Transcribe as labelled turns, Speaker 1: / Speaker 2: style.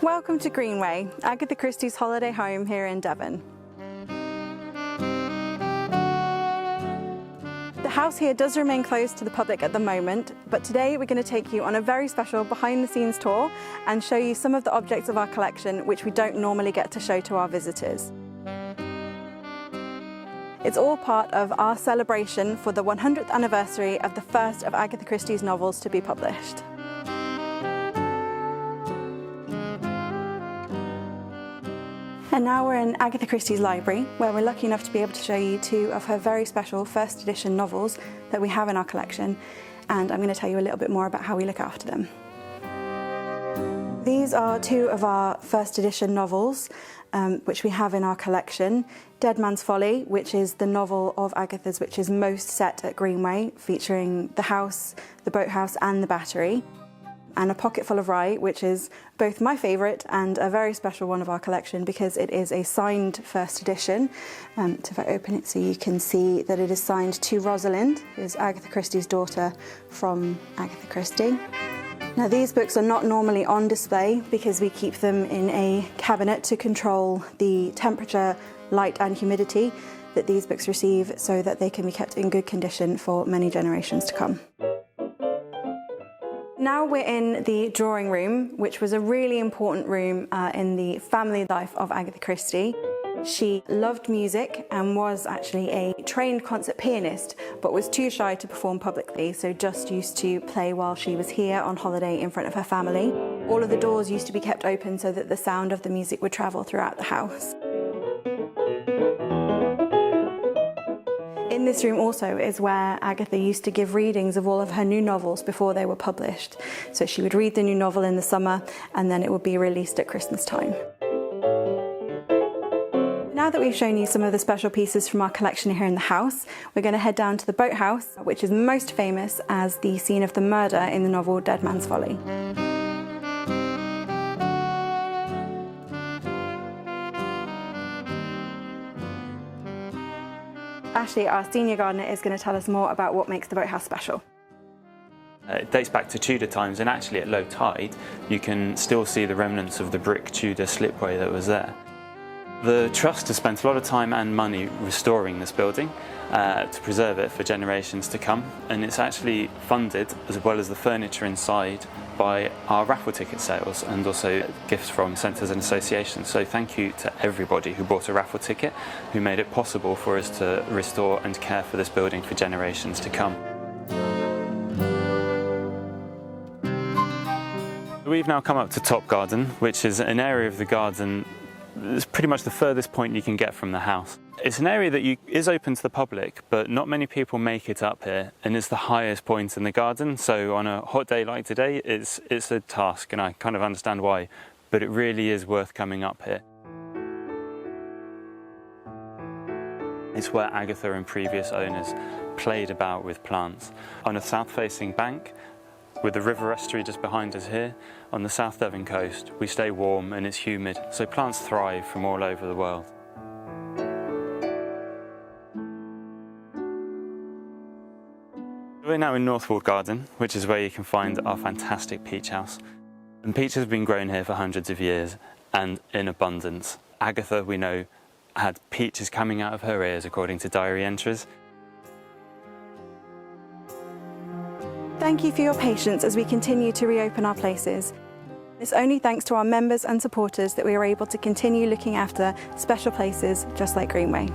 Speaker 1: Welcome to Greenway, Agatha Christie's holiday home here in Devon. The house here does remain closed to the public at the moment, but today we're going to take you on a very special behind-the-scenes tour and show you some of the objects of our collection which we don't normally get to show to our visitors. It's all part of our celebration for the 100th anniversary of the first of Agatha Christie's novels to be published. And now we're in Agatha Christie's library, where we're lucky enough to be able to show you two of her very special first edition novels that we have in our collection, and I'm going to tell you a little bit more about how we look after them. These are two of our first edition novels which we have in our collection. Dead Man's Folly, which is the novel of Agatha's which is most set at Greenway, featuring the house, the boathouse and the battery. And A Pocketful of Rye, which is both my favourite and a very special one of our collection because it is a signed first edition. So if I open it so you can see that it is signed to Rosalind, who is Agatha Christie's daughter from Agatha Christie. Now these books are not normally on display because we keep them in a cabinet to control the temperature, light and humidity that these books receive so that they can be kept in good condition for many generations to come. Now we're in the drawing room, which was a really important room in the family life of Agatha Christie. She loved music and was actually a trained concert pianist, but was too shy to perform publicly, so just used to play while she was here on holiday in front of her family. All of the doors used to be kept open so that the sound of the music would travel throughout the house. In this room also is where Agatha used to give readings of all of her new novels before they were published. So she would read the new novel in the summer and then it would be released at Christmas time. Now that we've shown you some of the special pieces from our collection here in the house, we're going to head down to the boathouse, which is most famous as the scene of the murder in the novel Dead Man's Folly. Ashley, our senior gardener, is going to tell us more about what makes the boathouse special.
Speaker 2: It dates back to Tudor times, and actually at low tide you can still see the remnants of the brick Tudor slipway that was there. The Trust has spent a lot of time and money restoring this building to preserve it for generations to come, and it's actually funded, as well as the furniture inside, by our raffle ticket sales and also gifts from centres and associations. So thank you to everybody who bought a raffle ticket, who made it possible for us to restore and care for this building for generations to come. We've now come up to Top Garden, which is an area of the garden. It's pretty much the furthest point you can get from the house. It's an area that is open to the public, but not many people make it up here, and it's the highest point in the garden, so on a hot day like today it's a task, and I kind of understand why, but it really is worth coming up here. It's where Agatha and previous owners played about with plants. On a south-facing bank, with the river estuary just behind us here, on the South Devon coast, we stay warm and it's humid, so plants thrive from all over the world. We're now in Northwold Garden, which is where you can find our fantastic peach house. And peaches have been grown here for hundreds of years and in abundance. Agatha, we know, had peaches coming out of her ears, according to diary entries.
Speaker 1: Thank you for your patience as we continue to reopen our places. It's only thanks to our members and supporters that we are able to continue looking after special places just like Greenway.